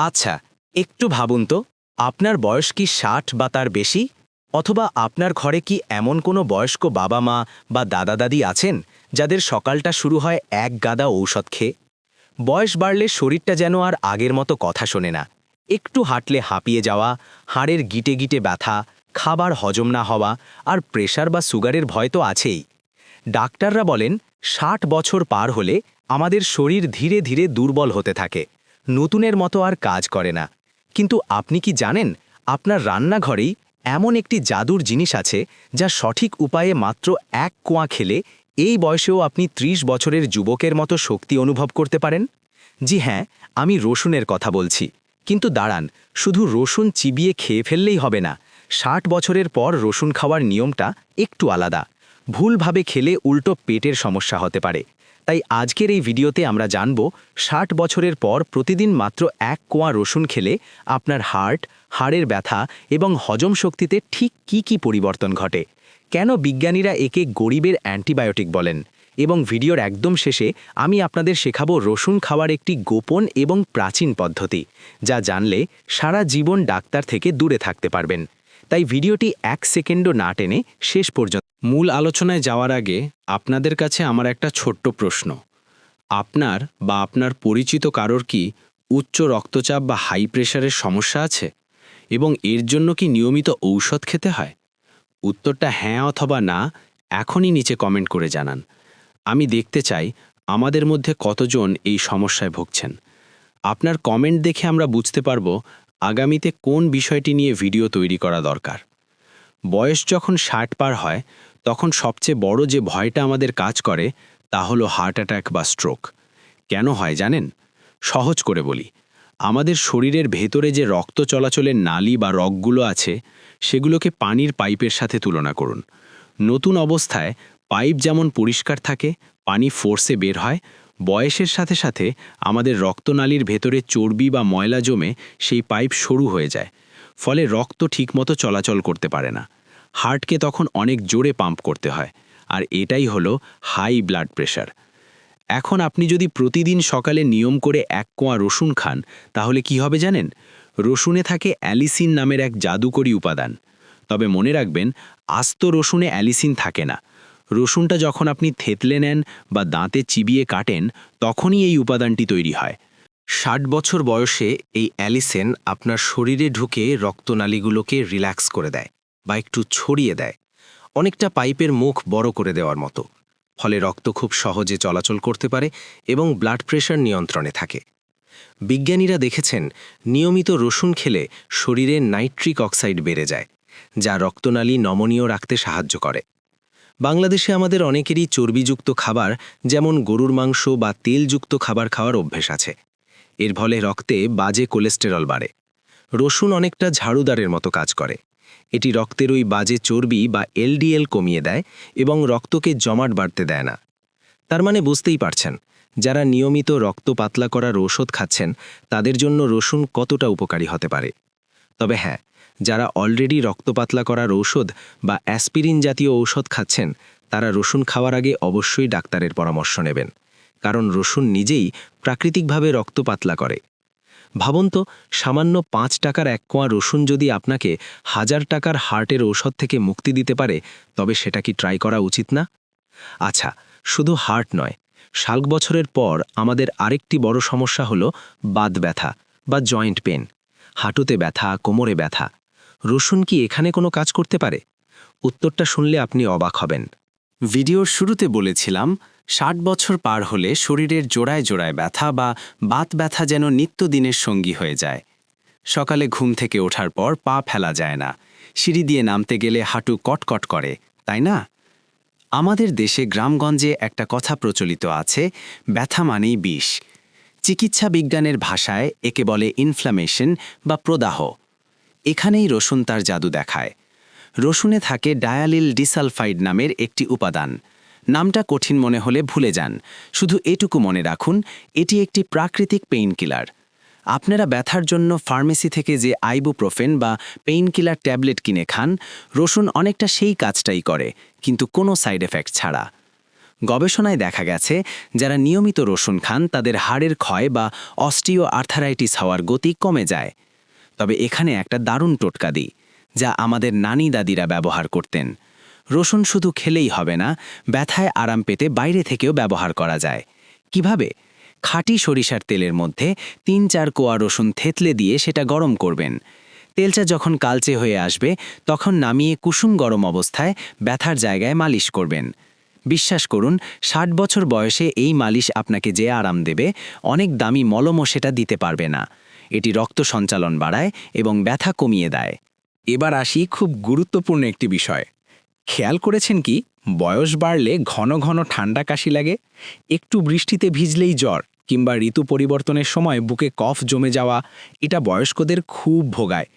আচ্ছা, একটু ভাবুন তো, আপনার বয়স কি ৬০ বা তার বেশি? অথবা আপনার ঘরে কি এমন কোনো বয়স্ক বাবা-মা বা দাদা-দাদি আছেন, যাদের সকালটা শুরু হয় এক গাদা ঔষধ খেয়ে? বয়স বাড়লে শরীরটা যেন আর আগের মতো কথা শোনে না। একটু হাঁটলে হাঁপিয়ে যাওয়া, হাড়ের গিটে গিটে ব্যথা, খাবার হজম না হওয়া আর প্রেশার বা সুগারের ভয় তো আছেই। ডাক্তাররা বলেন ৬০ বছর পার হলে আমাদের শরীর ধীরে ধীরে দুর্বল হতে থাকে, নতুনের মতো আর কাজ করে না। কিন্তু আপনি কি জানেন, আপনার রান্নাঘরেই এমন একটি জাদুর জিনিস আছে যা সঠিক উপায়ে মাত্র এক কোয়া খেলে এই বয়সেও আপনি ৩০ বছরের যুবকের মতো শক্তি অনুভব করতে পারেন? জি হ্যাঁ, আমি রসুনের কথা বলছি। কিন্তু দাঁড়ান, শুধু রসুন চিবিয়ে খেয়ে ফেললেই হবে না। ৬০ বছরের পর রসুন খাওয়ার নিয়মটা একটু আলাদা। ভুলভাবে খেলে উল্টো পেটের সমস্যা হতে পারে। তাই আজকের এই ভিডিওতে আমরা জানব ৬০ বছরের পর প্রতিদিন মাত্র এক কোয়া রসুন খেলে আপনার হাড়ের ব্যথা এবং হজম শক্তিতে ঠিক কি পরিবর্তন ঘটে, কেন বিজ্ঞানীরা একে গরিবের অ্যান্টিবায়োটিক বলেন, এবং ভিডিওর একদম শেষে আমি আপনাদের শেখাবো রসুন খাওয়ার একটি গোপন এবং প্রাচীন পদ্ধতি, যা জানলে সারা জীবন ডাক্তার থেকে দূরে থাকতে পারবেন। তাই ভিডিওটি ১ সেকেন্ডও না টেনে শেষ পর্যন্ত। মূল আলোচনায় যাওয়ার আগে আপনাদের কাছে আমার একটা ছোট্ট প্রশ্ন। আপনার বা আপনার পরিচিত কারোর কি উচ্চ রক্তচাপ বা হাই প্রেশারের সমস্যা আছে এবং এর জন্য কি নিয়মিত ঔষধ খেতে হয়? উত্তরটা হ্যাঁ অথবা না এখনই নিচে কমেন্ট করে জানান। আমি দেখতে চাই আমাদের মধ্যে কতজন এই সমস্যায় ভুগছেন। আপনার কমেন্ট দেখে আমরা বুঝতে পারবো আগামীতে কোন বিষয়টি নিয়ে ভিডিও তৈরি করা দরকার। বয়স যখন ৬০ পার হয় তখন সবচেয়ে বড় যে ভয়টা আমাদের কাজ করে তা হলো হার্ট অ্যাটাক বা স্ট্রোক। কেন হয় জানেন? সহজ করে বলি, আমাদের শরীরের ভেতরে যে রক্ত চলাচলের নালি বা রগগুলো আছে সেগুলোকে পানির পাইপের সাথে তুলনা করুন। নতুন অবস্থায় পাইপ যেমন পরিষ্কার থাকে, পানি ফোর্সে বের হয়, বয়সের সাথে সাথে আমাদের রক্তনালীর ভেতরে চর্বি বা ময়লা জমে সেই পাইপ সরু হয়ে যায়, ফলে রক্ত ঠিকমতো চলাচল করতে পারে না। হার্টকে তখন অনেক জোরে পাম্প করতে হয়, আর এটাই হলো হাই ব্লাড প্রেশার। এখন আপনি যদি প্রতিদিন সকালে নিয়ম করে এক কোয়া রসুন খান তাহলে কি হবে জানেন? রসুনে থাকে অ্যালিসিন নামের এক জাদুকরী উপাদান। তবে মনে রাখবেন, আস্ত রসুনে অ্যালিসিন থাকে না। রসুনটা যখন আপনি থেতলে নেন বা দাঁতে চিবিয়ে কাটেন তখনই এই উপাদানটি তৈরি হয়। ৬০ বছর বয়সে এই অ্যালিসেন আপনার শরীরে ঢুকে রক্তনালীগুলোকে রিল্যাক্স করে দেয় বা একটু ছড়িয়ে দেয়, অনেকটা পাইপের মুখ বড় করে দেওয়ার মতো। ফলে রক্ত খুব সহজে চলাচল করতে পারে এবং ব্লাড প্রেশার নিয়ন্ত্রণে থাকে। বিজ্ঞানীরা দেখেছেন, নিয়মিত রসুন খেলে শরীরে নাইট্রিক অক্সাইড বেড়ে যায়, যা রক্তনালী নমনীয় রাখতে সাহায্য করে। বাংলাদেশে আমাদের অনেকেরই চর্বিযুক্ত খাবার যেমন গরুর মাংস বা তেলযুক্ত খাবার খাওয়ার অভ্যেস আছে। এর ফলে রক্তে বাজে কোলেস্টেরল বাড়ে। রসুন অনেকটা ঝাড়ুদারের মতো কাজ করে। এটি রক্তের ওই বাজে চর্বি বা এলডিএল কমিয়ে দেয় এবং রক্তকে জমাট বাড়তে দেয় না। তার মানে বুঝতেই পারছেন, যারা নিয়মিত রক্ত পাতলা করার ঔষধ খাচ্ছেন তাদের জন্য রসুন কতটা উপকারী হতে পারে। তবে হ্যাঁ, যারা অলরেডি রক্ত পাতলা করার ঔষধ বা অ্যাসপিরিন জাতীয় ঔষধ খাচ্ছেন তারা রসুন খাওয়ার আগে অবশ্যই ডাক্তারের পরামর্শ নেবেন, কারণ রসুন নিজেই প্রাকৃতিকভাবে রক্ত পাতলা করে। ভাবুন তো, সামান্য ৫ টাকার এক কোয়া রসুন যদি আপনাকে ১০০০ টাকার হার্টের ঔষধ থেকে মুক্তি দিতে পারে, তবে সেটা কি ট্রাই করা উচিত না? আচ্ছা, শুধু হার্ট নয়, ৬০ বছরের পর আমাদের আরেকটি বড় সমস্যা হলো বাত ব্যথা বা জয়েন্ট পেন। হাঁটুতে ব্যথা, কোমরে ব্যথা। রসুন কি এখানে কোনো কাজ করতে পারে? উত্তরটা শুনলে আপনি অবাক হবেন। ভিডিওর শুরুতে বলেছিলাম ৬০ বছর পার হলে শরীরের জোড়ায় জোড়ায় ব্যথা বা বাত ব্যথা যেন নিত্যদিনের সঙ্গী হয়ে যায়। সকালে ঘুম থেকে ওঠার পর পা ফেলা যায় না, সিঁড়ি দিয়ে নামতে গেলে হাঁটু কটকট করে, তাই না? আমাদের দেশে গ্রামগঞ্জে একটা কথা প্রচলিত আছে, ব্যথা মানেই বিষ। চিকিৎসা বিজ্ঞানের ভাষায় একে বলে ইনফ্ল্যামেশন বা প্রদাহ। এখানেই রসুন তার জাদু দেখায়। রসুনে থাকে ডায়ালিল ডিসালফাইড নামের একটি উপাদান। নামটা কঠিন মনে হলে ভুলে যান, শুধু এটুকু মনে রাখুন, এটি একটি প্রাকৃতিক পেইনকিলার। আপনারা ব্যথার জন্য ফার্মেসি থেকে যে আইবুপ্রোফেন বা পেইনকিলার ট্যাবলেট কিনে খান, রসুন অনেকটা সেই কাজটাই করে, কিন্তু কোনো সাইড এফেক্ট ছাড়া। গবেষণায় দেখা গেছে যারা নিয়মিত রসুন খান তাদের হাড়ের ক্ষয় বা অস্টিও আর্থারাইটিস হওয়ার গতি কমে যায়। তবে এখানে একটা দারুণ টোটকা দিই, যা আমাদের নানি দাদিরা ব্যবহার করতেন। রসুন শুধু খেলেই হবে না, ব্যথায় আরাম পেতে বাইরে থেকেও ব্যবহার করা যায়। কিভাবে? খাঁটি সরিষার তেলের মধ্যে ৩-৪ কোয়া রসুন থেতলে দিয়ে সেটা গরম করবেন। তেলটা যখন কালচে হয়ে আসবে তখন নামিয়ে কুসুম গরম অবস্থায় ব্যথার জায়গায় মালিশ করবেন। বিশ্বাস করুন, ৬০ বছর বয়সে এই মালিশ আপনাকে যে আরাম দেবে, অনেক দামি মলমও সেটা দিতে পারবে না। এটি রক্ত সঞ্চালন বাড়ায় এবং ব্যথা কমিয়ে দেয়। এবার আসি খুব গুরুত্বপূর্ণ একটি বিষয়। খেয়াল করেছেন কি, বয়স বাড়লে ঘন ঘন ঠান্ডা কাশি লাগে, একটু বৃষ্টিতে ভিজলেই জ্বর, কিংবা ঋতু পরিবর্তনের সময় বুকে কফ জমে যাওয়া, এটা বয়স্কদের খুব ভোগায়।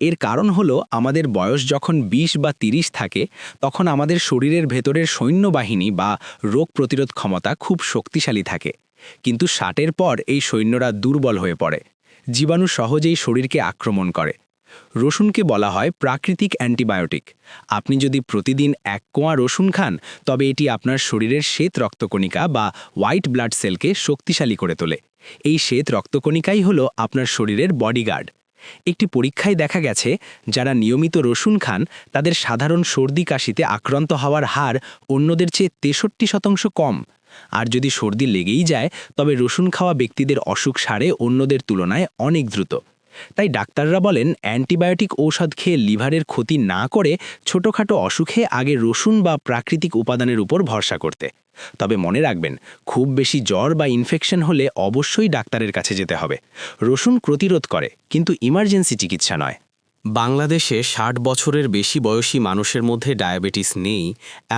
এর কারণ হলো আমাদের বয়স যখন ২০ বা ৩০ থাকে তখন আমাদের শরীরের ভেতরের সৈন্যবাহিনী বা রোগ প্রতিরোধ ক্ষমতা খুব শক্তিশালী থাকে। কিন্তু ৬০-এর পর এই সৈন্যরা দুর্বল হয়ে পড়ে, জীবাণু সহজেই শরীরকে আক্রমণ করে। রসুনকে বলা হয় প্রাকৃতিক অ্যান্টিবায়োটিক। আপনি যদি প্রতিদিন ১ কোয়া রসুন খান তবে এটি আপনার শরীরের শ্বেত রক্তকণিকা বা হোয়াইট ব্লাড সেলকে শক্তিশালী করে তোলে। এই শ্বেত রক্তকণিকাই হলো আপনার শরীরের বডিগার্ড। একটি পরীক্ষায় দেখা গেছে যারা নিয়মিত রসুন খান তাদের সাধারণ সর্দি কাশিতে আক্রান্ত হওয়ার হার অন্যদের চেয়ে ৬৩% কম। আর যদি সর্দি লেগেই যায় তবে রসুন খাওয়া ব্যক্তিদের অসুখ সারে অন্যদের তুলনায় অনেক দ্রুত। তাই ডাক্তাররা বলেন অ্যান্টিবায়োটিক ঔষধ খেয়ে লিভারের ক্ষতি না করে ছোটখাটো অসুখে আগে রসুন বা প্রাকৃতিক উপাদানের উপর ভরসা করতে। তবে মনে রাখবেন, খুব বেশি জ্বর বা ইনফেকশন হলে অবশ্যই ডাক্তারের কাছে যেতে হবে। রসুন প্রতিরোধ করে, কিন্তু ইমার্জেন্সি চিকিৎসা নয়। বাংলাদেশে ৬০ বছরের বেশি বয়সী মানুষের মধ্যে ডায়াবেটিস নেই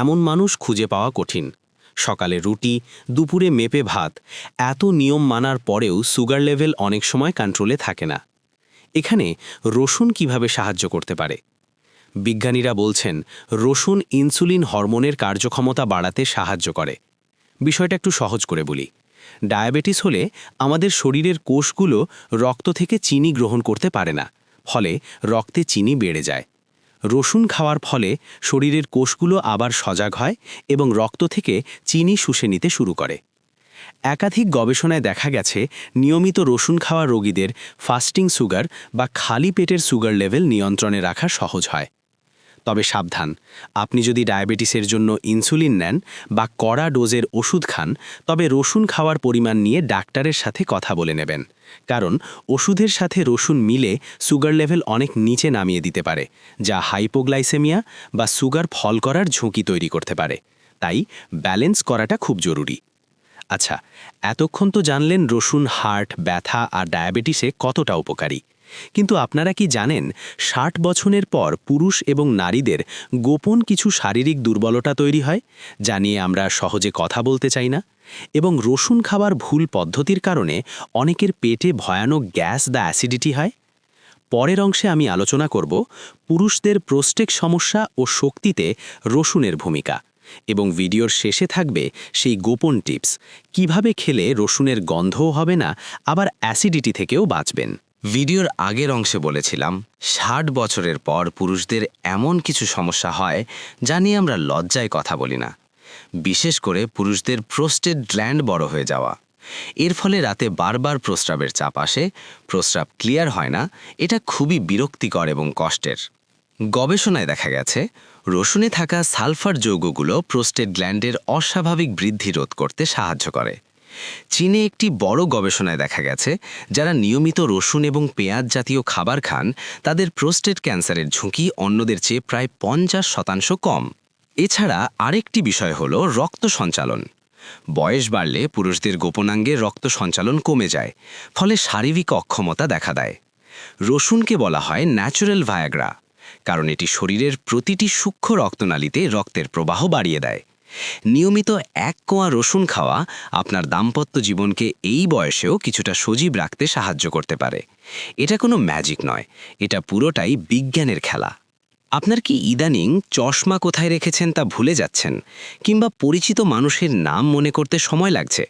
এমন মানুষ খুঁজে পাওয়া কঠিন। সকালে রুটি, দুপুরে মেপে ভাত, এত নিয়ম মানার পরেও সুগার লেভেল অনেক সময় কন্ট্রোলে থাকে না। এখানে রসুন কিভাবে সাহায্য করতে পারে? বিজ্ঞানীরা বলছেন রসুন ইনসুলিন হরমোনের কার্যক্ষমতা বাড়াতে সাহায্য করে। বিষয়টা একটু সহজ করে বলি। ডায়াবেটিস হলে আমাদের শরীরের কোষগুলো রক্ত থেকে চিনি গ্রহণ করতে পারে না, ফলে রক্তে চিনি বেড়ে যায়। রসুন খাওয়ার ফলে শরীরের কোষগুলো আবার সজাগ হয় এবং রক্ত থেকে চিনি শুষে নিতে শুরু করে। একাধিক গবেষণায় দেখা গেছে নিয়মিত রসুন খাওয়া রোগীদের ফাস্টিং সুগার বা খালি পেটের সুগার লেভেল নিয়ন্ত্রণে রাখা সহজ হয়। তবে সাবধান, আপনি যদি ডায়াবেটিসের জন্য ইনসুলিন নেন বা কড়া ডোজের ওষুধ খান তবে রসুন খাওয়ার পরিমাণ নিয়ে ডাক্তারের সাথে কথা বলে নেবেন, কারণ ওষুধের সাথে রসুন মিলে সুগার লেভেল অনেক নিচে নামিয়ে দিতে পারে, যা হাইপোগ্লাইসেমিয়া বা সুগার ফল করার ঝুঁকি তৈরি করতে পারে। তাই ব্যালেন্স করাটা খুব জরুরি। আচ্ছা, এতক্ষণ তো জানলেন রসুন হার্ট, ব্যথা আর ডায়াবেটিসে কতটা উপকারী। কিন্তু আপনারা কি জানেন ৬০ বছরের পর পুরুষ এবং নারীদের গোপন কিছু শারীরিক দুর্বলতা তৈরি হয়, যা নিয়ে আমরা সহজে কথা বলতে চাই না? এবং রসুন খাবার ভুল পদ্ধতির কারণে অনেকের পেটে ভয়ানক গ্যাস বা অ্যাসিডিটি হয়। পরের অংশে আমি আলোচনা করব পুরুষদের প্রোস্টেট সমস্যা ও শক্তিতে রসুনের ভূমিকা, এবং ভিডিওর শেষে থাকবে সেই গোপন টিপস, কিভাবে খেলে রসুনের গন্ধও হবে না, আবার অ্যাসিডিটি থেকেও বাঁচবেন। ভিডিওর আগের অংশে বলেছিলাম ৬০ বছরের পর পুরুষদের এমন কিছু সমস্যা হয় যা নিয়ে আমরা লজ্জায় কথা বলি না। বিশেষ করে পুরুষদের প্রোস্টেট গ্ল্যান্ড বড় হয়ে যাওয়া। এর ফলে রাতে বারবার প্রস্রাবের চাপ আসে, প্রস্রাব ক্লিয়ার হয় না। এটা খুবই বিরক্তিকর এবং কষ্টের। গবেষণায় দেখা গেছে রসুনে থাকা সালফার যৌগগুলো প্রোস্টেট গ্ল্যান্ডের অস্বাভাবিক বৃদ্ধি রোধ করতে সাহায্য করে। চীনে একটি বড় গবেষণায় দেখা গেছে যারা নিয়মিত রসুন এবং পেঁয়াজ জাতীয় খাবার খান তাদের প্রোস্টেট ক্যান্সারের ঝুঁকি অন্যদের চেয়ে প্রায় ৫০% কম। এছাড়া আরেকটি বিষয় হলো রক্ত সঞ্চালন। বয়স বাড়লে পুরুষদের গোপনাঙ্গে রক্ত সঞ্চালন কমে যায়, ফলে শারীরিক অক্ষমতা দেখা দেয়। রসুনকে বলা হয় ন্যাচারাল ভায়াগ্রা, কারণ এটি শরীরের প্রতিটি সূক্ষ্ম রক্তনালীতে রক্তের প্রবাহ বাড়িয়ে দেয়। নিয়মিত ১ কোয়া রসুন খাওয়া আপনার দাম্পত্য জীবনকে এই বয়সেও কিছুটা সজীব রাখতে সাহায্য করতে পারে। এটা কোনো ম্যাজিক নয়, এটা পুরোটাই বিজ্ঞানের খেলা। আপনার কি ইদানিং চশমা কোথায় রেখেছেন তা ভুলে যাচ্ছেন, কিংবা পরিচিত মানুষের নাম মনে করতে সময় লাগছে?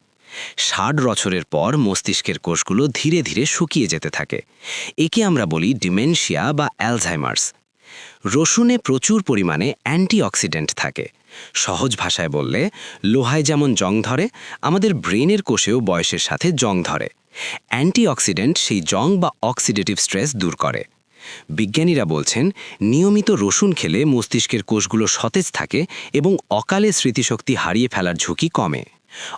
৬০ বছরের পর মস্তিষ্কের কোষগুলো ধীরে ধীরে শুকিয়ে যেতে থাকে। একে আমরা বলি ডিমেনশিয়া বা অ্যালঝাইমার্স। রসুনে প্রচুর পরিমাণে অ্যান্টিঅক্সিডেন্ট থাকে, সহজ ভাষায় বললে লোহায় যেমন জং ধরে, আমাদের ব্রেনের কোষেও বয়সের সাথে জং ধরে। অ্যান্টিঅক্সিডেন্ট সেই জং বা অক্সিডেটিভ স্ট্রেস দূর করে। বিজ্ঞানীরা বলছেন নিয়মিত রসুন খেলে মস্তিষ্কের কোষগুলো সতেজ থাকে এবং অকালে স্মৃতিশক্তি হারিয়ে ফেলার ঝুঁকি কমে।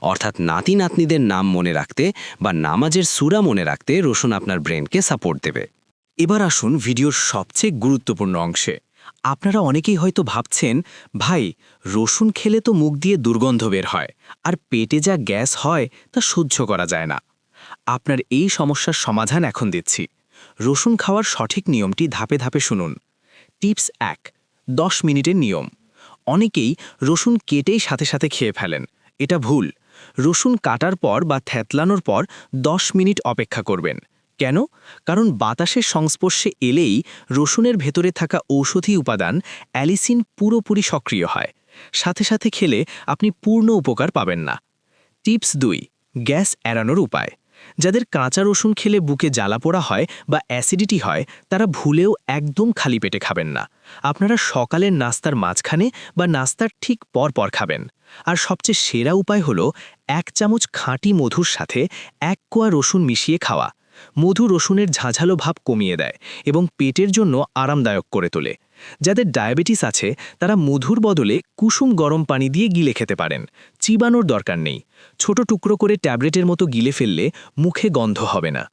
অর্থাৎ নাতি নাতনিদের নাম মনে রাখতে বা নামাজের সূরা মনে রাখতে রসুন আপনার ব্রেনকে সাপোর্ট দেবে। এবার আসুন ভিডিওর সবচেয়ে গুরুত্বপূর্ণ অংশে। আপনারা অনেকেই হয়তো ভাবছেন, ভাই রসুন খেলে তো মুখ দিয়ে দুর্গন্ধ বের হয়, আর পেটে যা গ্যাস হয় তা সহ্য করা যায় না। আপনার এই সমস্যার সমাধান এখন দিচ্ছি। রসুন খাওয়ার সঠিক নিয়মটি ধাপে ধাপে শুনুন। টিপস 1, 10 মিনিটের নিয়ম। অনেকেই রসুন কেটেই সাথে সাথে খেয়ে ফেলেন। এটা ভুল। রসুন কাটার পর বা থেতলানোর পর 10 মিনিট অপেক্ষা করবেন। কেন? কারণ বাতাসের সংস্পর্শে এলেই রসুনের ভেতরে থাকা ঔষধি উপাদান অ্যালিসিন পুরোপুরি সক্রিয় হয়। সাথে সাথে খেলে আপনি পূর্ণ উপকার পাবেন না। টিপস 2, গ্যাস এড়ানোর উপায়। যাদের কাঁচা রসুন খেলে বুকে জ্বালাপোড়া হয় বা অ্যাসিডিটি হয়, তারা ভুলেও একদম খালি পেটে খাবেন না। আপনারা সকালের নাস্তার মাঝখানে বা নাস্তার ঠিক পর খাবেন। আর সবচেয়ে সেরা উপায় হলো 1 চামচ খাঁটি মধুর সাথে 1 কোয়া রসুন মিশিয়ে খাওয়া। মধু রসুনের ঝাঁঝালো ভাব কমিয়ে দেয় এবং পেটের জন্য আরামদায়ক করে তোলে। যাদের ডায়াবেটিস আছে তারা মধুর বদলে কুসুম গরম পানি দিয়ে গিলে খেতে পারেন। চিবানোর দরকার নেই। ছোট টুকরো করে ট্যাবলেটের মতো গিলে ফেললে মুখে গন্ধ হবে না।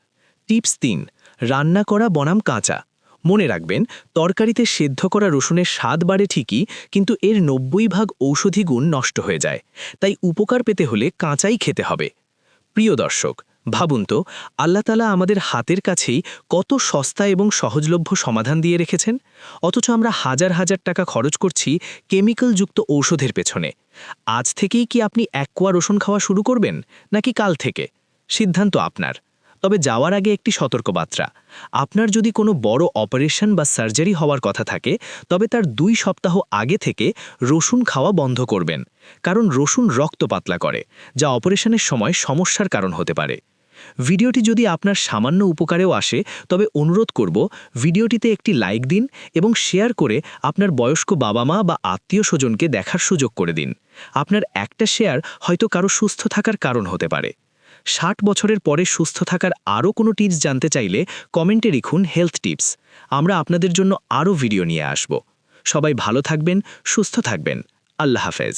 টিপস 3, রান্না করা বনাম কাঁচা। মনে রাখবেন, তরকারিতে সেদ্ধ করা রসুনের স্বাদ বাড়ে ঠিকই, কিন্তু এর 90% ঔষধি গুণ নষ্ট হয়ে যায়। তাই উপকার পেতে হলে কাঁচাই খেতে হবে। প্রিয় দর্শক, ভাবুন তো, আল্লাহ তাআলা আমাদের হাতের কাছেই কত সস্তা এবং সহজলভ্য সমাধান দিয়ে রেখেছেন, অথচ আমরা হাজার হাজার টাকা খরচ করছি কেমিক্যালযুক্ত ঔষধের পেছনে। আজ থেকেই কি আপনি 1 কোয়া রসুন খাওয়া শুরু করবেন, নাকি কাল থেকে? সিদ্ধান্ত আপনার। তবে যাওয়ার আগে একটি সতর্কবার্তা। আপনার যদি কোনো বড় অপারেশন বা সার্জারি হওয়ার কথা থাকে, তবে তার 2 সপ্তাহ আগে থেকে রসুন খাওয়া বন্ধ করবেন। কারণ রসুন রক্ত পাতলা করে, যা অপারেশনের সময় সমস্যার কারণ হতে পারে। ভিডিওটি যদি আপনার সামান্য উপকারেও আসে, তবে অনুরোধ করব ভিডিওটিতে একটি লাইক দিন এবং শেয়ার করে আপনার বয়স্ক বাবা-মা বা আত্মীয়-স্বজনকে দেখার সুযোগ করে দিন। আপনার একটা শেয়ার হয়তো কারো সুস্থ থাকার কারণ হতে পারে। 60 বছরের পরে সুস্থ থাকার আরও কোনো টিপস জানতে চাইলে কমেন্টে লিখুন হেলথ টিপস। আমরা আপনাদের জন্য আরও ভিডিও নিয়ে আসব। সবাই ভালো থাকবেন, সুস্থ থাকবেন। আল্লাহ হাফেজ।